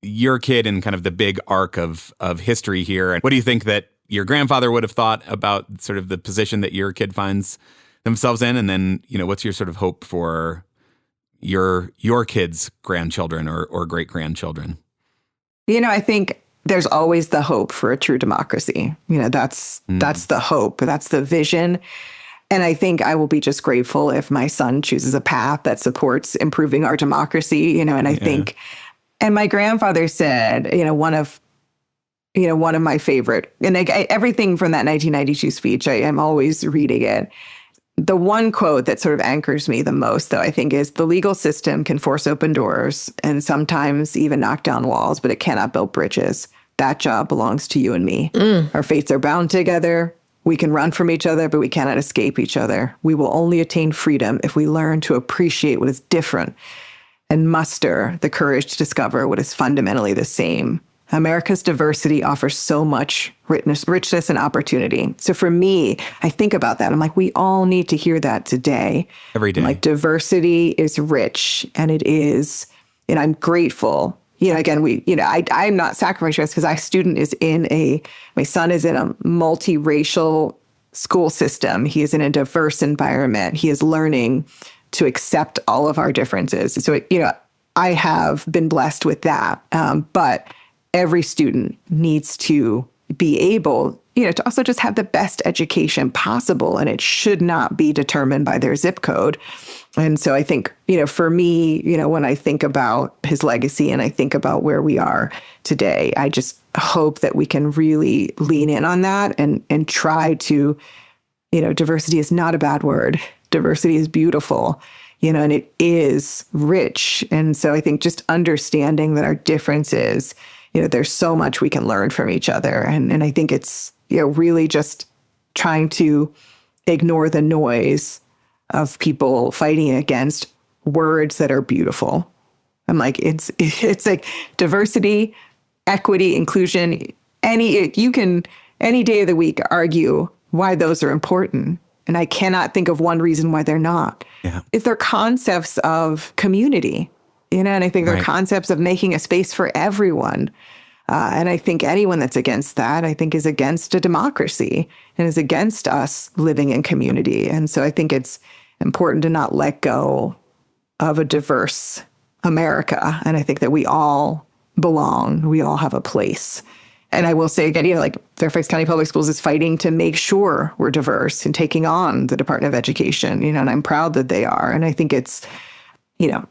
your kid and kind of the big arc of history here? And what do you think that your grandfather would have thought about sort of the position that your kid finds themselves in? And then, what's your sort of hope for your kids' grandchildren or great-grandchildren? I think there's always the hope for a true democracy. That's the hope. That's the vision. And I think I will be just grateful if my son chooses a path that supports improving our democracy, and I think, and my grandfather said, one of my favorite, and everything from that 1992 speech, I am always reading it. The one quote that sort of anchors me the most, though, I think, is the legal system can force open doors and sometimes even knock down walls, but it cannot build bridges. That job belongs to you and me. Our fates are bound together. We can run from each other, but we cannot escape each other. We will only attain freedom if we learn to appreciate what is different and muster the courage to discover what is fundamentally the same. America's diversity offers so much richness and opportunity. So for me, I think about that. I'm like, we all need to hear that today. Every day. Like, diversity is rich, and it is, and I'm grateful. Again, I'm not sacrificing this because my son is in a multiracial school system. He is in a diverse environment. He is learning to accept all of our differences. So, I have been blessed with that. But every student needs to be able, to also just have the best education possible. And it should not be determined by their zip code. And so I think, for me, when I think about his legacy and I think about where we are today, I just hope that we can really lean in on that and try to, diversity is not a bad word. Diversity is beautiful, and it is rich. And so I think just understanding that our differences, there's so much we can learn from each other. And I think it's, really just trying to ignore the noise of people fighting against words that are beautiful. I'm like, it's like diversity, equity, inclusion. You can any day of the week argue why those are important. And I cannot think of one reason why they're not. Yeah. If they're concepts of community, and I think they're concepts of making a space for everyone. And I think anyone that's against that, I think, is against a democracy and is against us living in community. And so I think it's important to not let go of a diverse America. And I think that we all belong. We all have a place. And I will say again, like Fairfax County Public Schools is fighting to make sure we're diverse and taking on the Department of Education, and I'm proud that they are. And I think it's,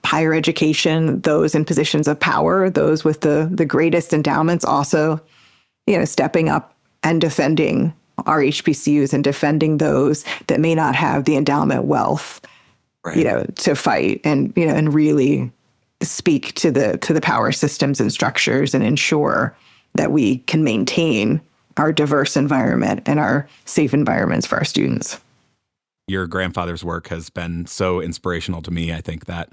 higher education, those in positions of power, those with the greatest endowments also, stepping up and defending our HBCUs and defending those that may not have the endowment wealth, to fight and, and really speak to the power systems and structures and ensure that we can maintain our diverse environment and our safe environments for our students. Your grandfather's work has been so inspirational to me. I think that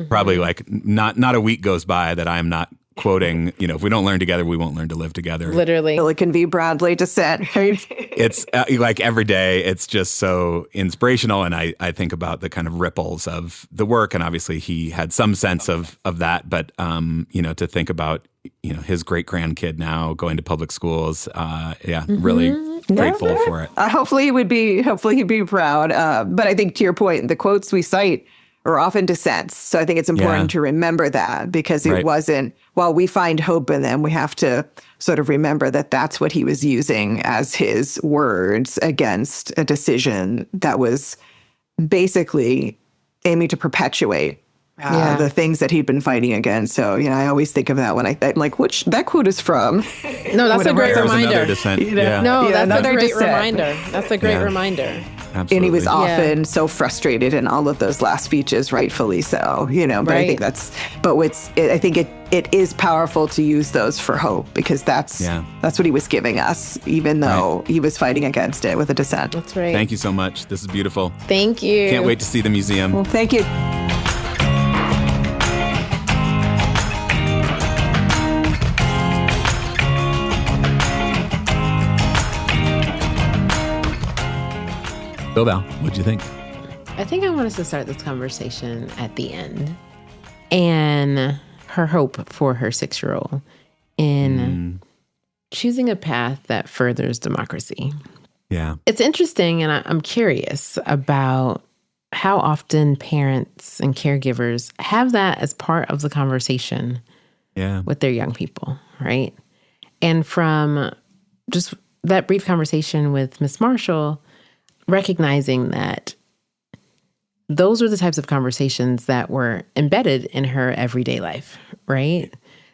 probably like not a week goes by that I'm not quoting, if we don't learn together, we won't learn to live together. Literally. Silicon v. Bradley dissent, right? It's like every day, it's just so inspirational. And I think about the kind of ripples of the work. And obviously he had some sense of that. But, to think about, his great grandkid now going to public schools. Really grateful for it. Hopefully he'd be proud. But I think to your point, the quotes we cite are often dissents. So I think it's important to remember that because it wasn't, while we find hope in them, we have to sort of remember that that's what he was using as his words against a decision that was basically aiming to perpetuate the things that he'd been fighting against. So, I always think of that when I'm like, which that quote is from. No, that's a great reminder. Dissent. No, that's a great reminder. That's a great reminder. Absolutely. And he was often so frustrated in all of those last speeches, rightfully so, but I think I think it is powerful to use those for hope because that's what he was giving us, even though he was fighting against it with a dissent. That's right. Thank you so much. This is beautiful. Thank you. Can't wait to see the museum. Well, thank you. Val, what'd you think? I think I want us to start this conversation at the end and her hope for her 6-year-old in choosing a path that furthers democracy. Yeah. It's interesting, and I'm curious about how often parents and caregivers have that as part of the conversation with their young people, right? And from just that brief conversation with Miss Marshall, recognizing that those were the types of conversations that were embedded in her everyday life, right?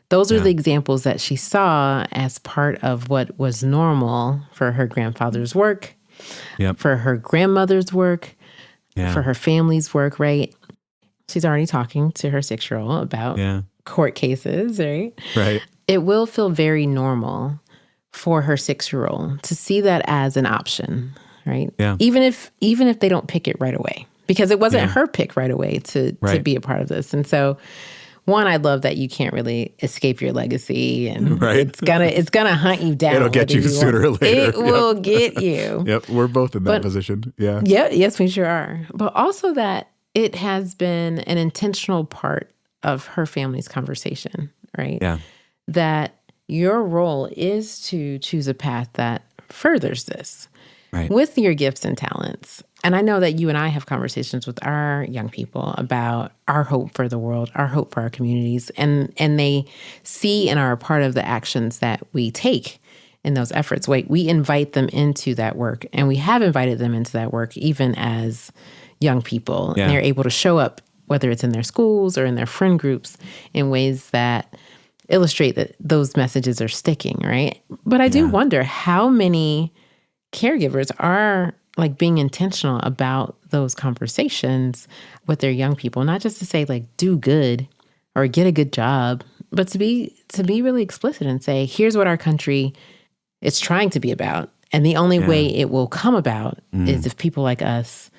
Those are the examples that she saw as part of what was normal for her grandfather's work, for her grandmother's work, for her family's work, right? She's already talking to her 6-year-old about court cases, right? Right. It will feel very normal for her 6-year-old to see that as an option, right? Yeah. Even if they don't pick it right away, because it wasn't her pick right away to be a part of this. And so one, I love that you can't really escape your legacy, and Right. it's gonna hunt you down. It'll get you sooner or later. It will get you. Yep, we're both in that position. Yeah. Yeah, yes, we sure are. But also that it has been an intentional part of her family's conversation, right? Yeah. That your role is to choose a path that furthers this with your gifts and talents. And I know that you and I have conversations with our young people about our hope for the world, our hope for our communities, and they see and are a part of the actions that we take in those efforts. We invite them into that work, and we have invited them into that work even as young people. Yeah. And they're able to show up, whether it's in their schools or in their friend groups, in ways that illustrate that those messages are sticking, right? But I do wonder how many caregivers are like being intentional about those conversations with their young people, not just to say like do good or get a good job, but to be really explicit and say, here's what our country is trying to be about. And the only way it will come about is if people like us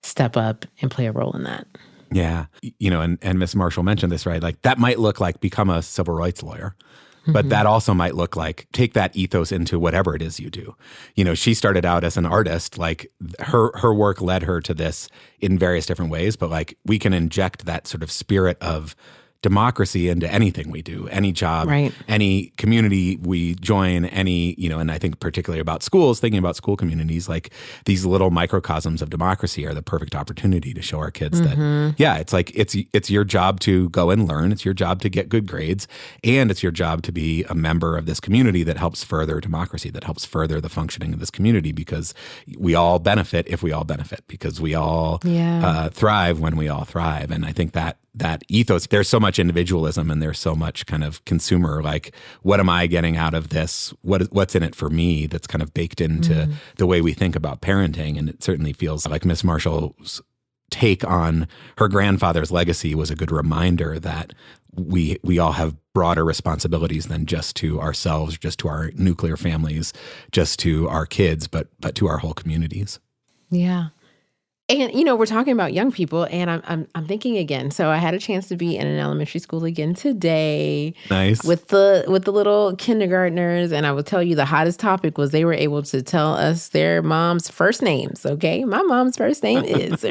step up and play a role in that. Yeah. And Miss Marshall mentioned this, right? Like that might look like become a civil rights lawyer. But that also might look like take that ethos into whatever it is you do. She started out as an artist, like her work led her to this in various different ways, but like we can inject that sort of spirit of democracy into anything we do, any job, any community we join, and I think particularly about schools, thinking about school communities, like these little microcosms of democracy are the perfect opportunity to show our kids that, it's like, it's your job to go and learn. It's your job to get good grades. And it's your job to be a member of this community that helps further democracy, that helps further the functioning of this community, because we all benefit if we all benefit, because we all thrive when we all thrive. And I think that ethos, there's so much individualism and there's so much kind of consumer, like, what am I getting out of this? What's in it for me? That's kind of baked into the way we think about parenting. And it certainly feels like Miss Marshall's take on her grandfather's legacy was a good reminder that we all have broader responsibilities than just to ourselves, just to our nuclear families, just to our kids, but to our whole communities. Yeah. And, we're talking about young people, and I'm thinking again. So I had a chance to be in an elementary school again today. Nice. With the little kindergartners. And I will tell you the hottest topic was they were able to tell us their mom's first names. Okay. My mom's first name is.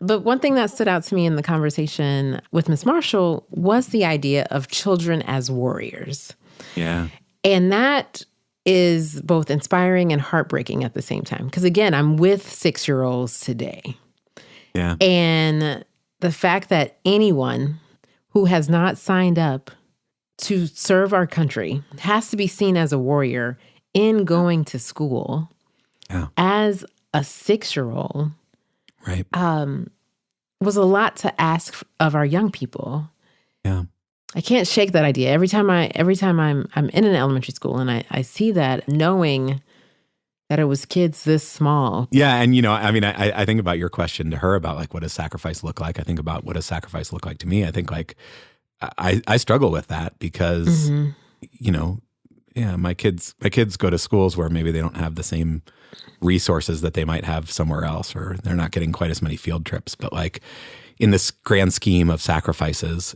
But one thing that stood out to me in the conversation with Miss Marshall was the idea of children as warriors. Yeah. And that is both inspiring and heartbreaking at the same time. Because again, I'm with 6-year-olds today. Yeah. And the fact that anyone who has not signed up to serve our country has to be seen as a warrior in going to school as a 6-year-old right. Was a lot to ask of our young people. Yeah. I can't shake that idea. Every time I'm in an elementary school and I see that, knowing that it was kids this small. Yeah, and I think about your question to her about like what does sacrifice look like? I think about what does sacrifice look like to me. I think like I struggle with that because my kids go to schools where maybe they don't have the same resources that they might have somewhere else, or they're not getting quite as many field trips, but like in this grand scheme of sacrifices,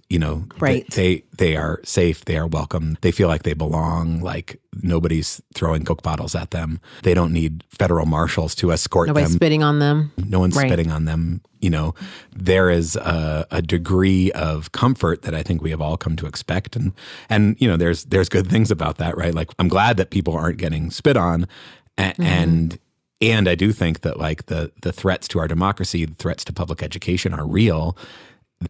right. they are safe, they are welcome, they feel like they belong, like nobody's throwing Coke bottles at them. They don't need federal marshals to escort them. Nobody's spitting on them. No one's spitting on them. There is a degree of comfort that I think we have all come to expect. And there's good things about that, right? Like I'm glad that people aren't getting spit on and I do think that like the threats to our democracy, the threats to public education are real.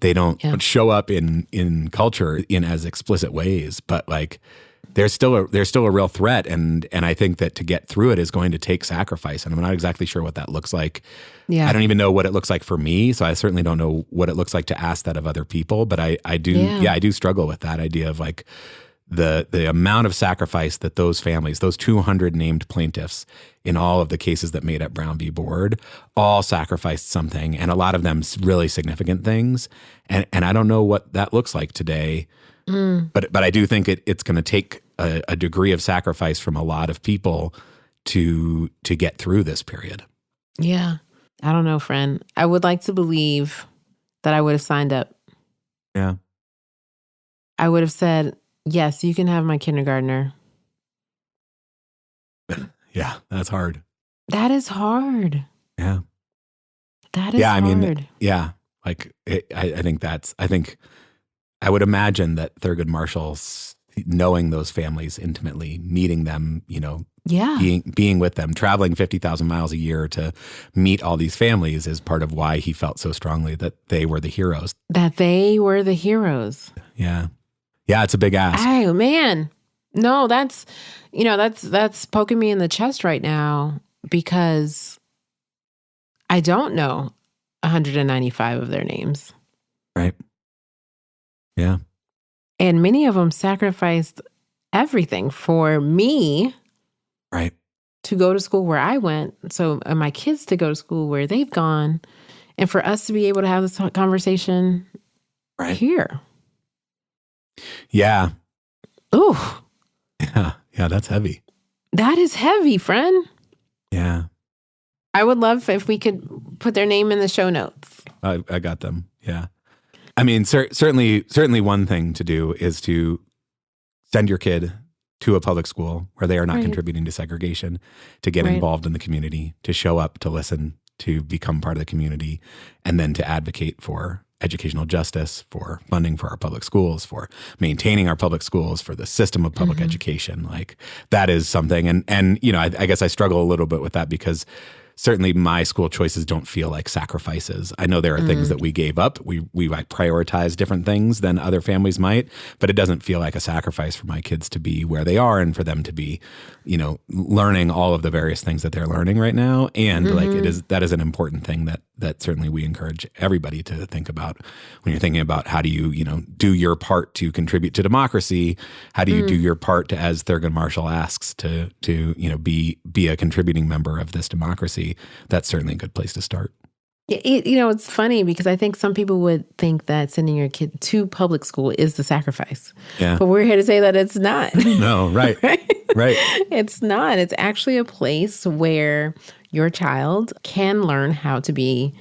They don't show up in culture in as explicit ways, but like there's still a real threat, and I think that to get through it is going to take sacrifice, and I'm not exactly sure what that looks like. Yeah. I don't even know what it looks like for me, so I certainly don't know what it looks like to ask that of other people, but I do struggle with that idea of like the amount of sacrifice that those families, those 200 named plaintiffs in all of the cases that made up Brown v. Board, all sacrificed something, and a lot of them really significant things. And I don't know what that looks like today, but I do think it's going to take a degree of sacrifice from a lot of people to get through this period. Yeah. I don't know, friend. I would like to believe that I would have signed up. Yeah. I would have said, yes, you can have my kindergartner. Yeah, that's hard. That is hard. Yeah. That is hard. I mean, yeah. Like, I think I would imagine that Thurgood Marshall's knowing those families intimately, meeting them, being with them, traveling 50,000 miles a year to meet all these families is part of why he felt so strongly that they were the heroes. That they were the heroes. Yeah. Yeah, it's a big ask. Oh, man. No, that's poking me in the chest right now because I don't know 195 of their names. Right. Yeah. And many of them sacrificed everything for me. Right. To go to school where I went. And my kids to go to school where they've gone. And for us to be able to have this conversation here. Yeah. Ooh. Yeah, that's heavy. That is heavy, friend. Yeah. I would love if we could put their name in the show notes. I got them. Yeah. I mean, certainly one thing to do is to send your kid to a public school where they are not contributing to segregation, to get involved in the community, to show up, to listen, to become part of the community, and then to advocate for educational justice, for funding for our public schools, for maintaining our public schools, for the system of public education. Like, that is something. And I guess I struggle a little bit with that because certainly my school choices don't feel like sacrifices. I know there are things that we gave up. We like prioritize different things than other families might, but it doesn't feel like a sacrifice for my kids to be where they are and for them to be, learning all of the various things that they're learning right now. And that is an important thing that certainly we encourage everybody to think about when you're thinking about how do you, do your part to contribute to democracy? How do you do your part to, as Thurgood Marshall asks, to be a contributing member of this democracy? That's certainly a good place to start. It's funny because I think some people would think that sending your kid to public school is the sacrifice. Yeah. But we're here to say that it's not. No, right. Right. It's not. It's actually a place where your child can learn how to be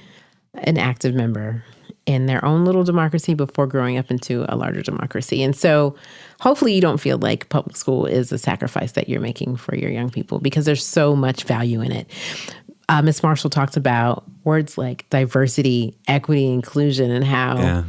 an active member in their own little democracy before growing up into a larger democracy. And so hopefully you don't feel like public school is a sacrifice that you're making for your young people because there's so much value in it. Ms. Marshall talks about words like diversity, equity, inclusion, and how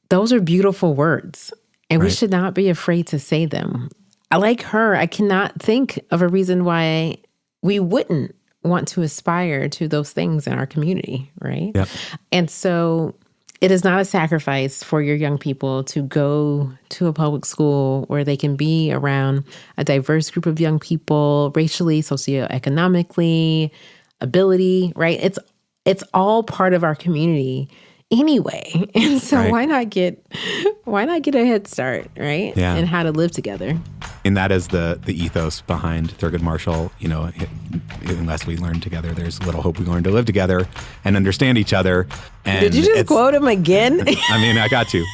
those are beautiful words. And we should not be afraid to say them. Like her, I cannot think of a reason why we wouldn't want to aspire to those things in our community, right? Yep. And so it is not a sacrifice for your young people to go to a public school where they can be around a diverse group of young people, racially, socioeconomically, ability, right? It's all part of our community anyway. And so why not get a head start, right? Yeah. And how to live together. And that is the ethos behind Thurgood Marshall. Unless we learn together, there's little hope we learn to live together and understand each other. And did you just quote him again? I mean, I got to.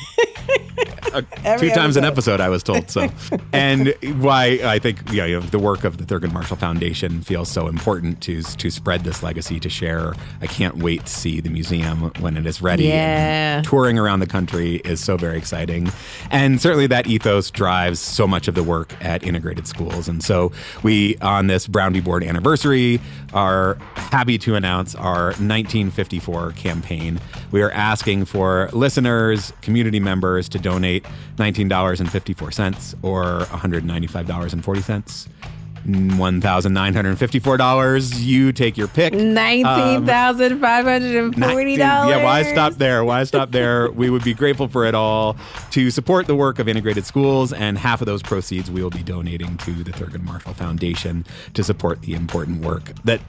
2 times an episode, I was told. So, and why I think the work of the Thurgood Marshall Foundation feels so important to spread this legacy, to share. I can't wait to see the museum when it is ready. Yeah. And touring around the country is so very exciting, and certainly that ethos drives so much of the work at integrated schools. And so we, on this Brown v. Board anniversary, are happy to announce our 1954 campaign. We are asking for listeners, community members to donate $19.54 or $195.40. $1,954. You take your pick. $19,540. Yeah, why stop there? We would be grateful for it all to support the work of integrated schools, and half of those proceeds we will be donating to the Thurgood Marshall Foundation to support the important work that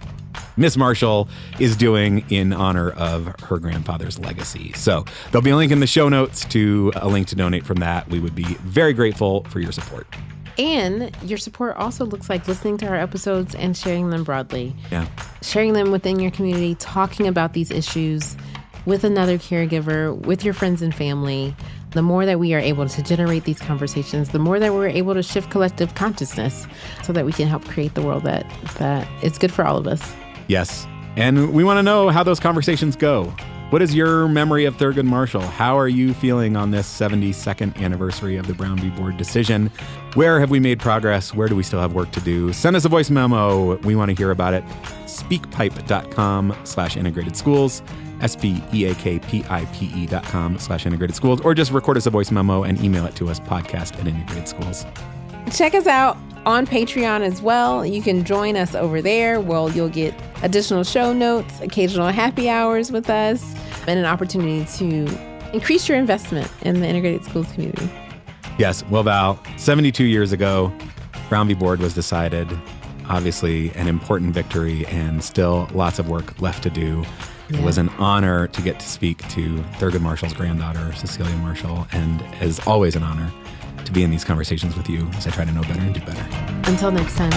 Miss Marshall is doing in honor of her grandfather's legacy. So there'll be a link in the show notes to a link to donate from that. We would be very grateful for your support. And your support also looks like listening to our episodes and sharing them broadly. Yeah. Sharing them within your community, talking about these issues with another caregiver, with your friends and family. The more that we are able to generate these conversations, the more that we're able to shift collective consciousness so that we can help create the world that is good for all of us. Yes. And we want to know how those conversations go. What is your memory of Thurgood Marshall? How are you feeling on this 72nd anniversary of the Brown v. Board decision? Where have we made progress? Where do we still have work to do? Send us a voice memo. We want to hear about it. Speakpipe.com/integrated schools, speakpipe.com/integrated schools, or just record us a voice memo and email it to us, podcast@integrated schools. Check us out on Patreon as well. You can join us over there. Well, you'll get additional show notes, occasional happy hours with us, and an opportunity to increase your investment in the integrated schools community. Yes. Well, Val, 72 years ago, Brown v. Board was decided. Obviously, an important victory and still lots of work left to do. Yeah. It was an honor to get to speak to Thurgood Marshall's granddaughter, Cecilia Marshall, and as always an honor to be in these conversations with you as I try to know better and do better. Until next time.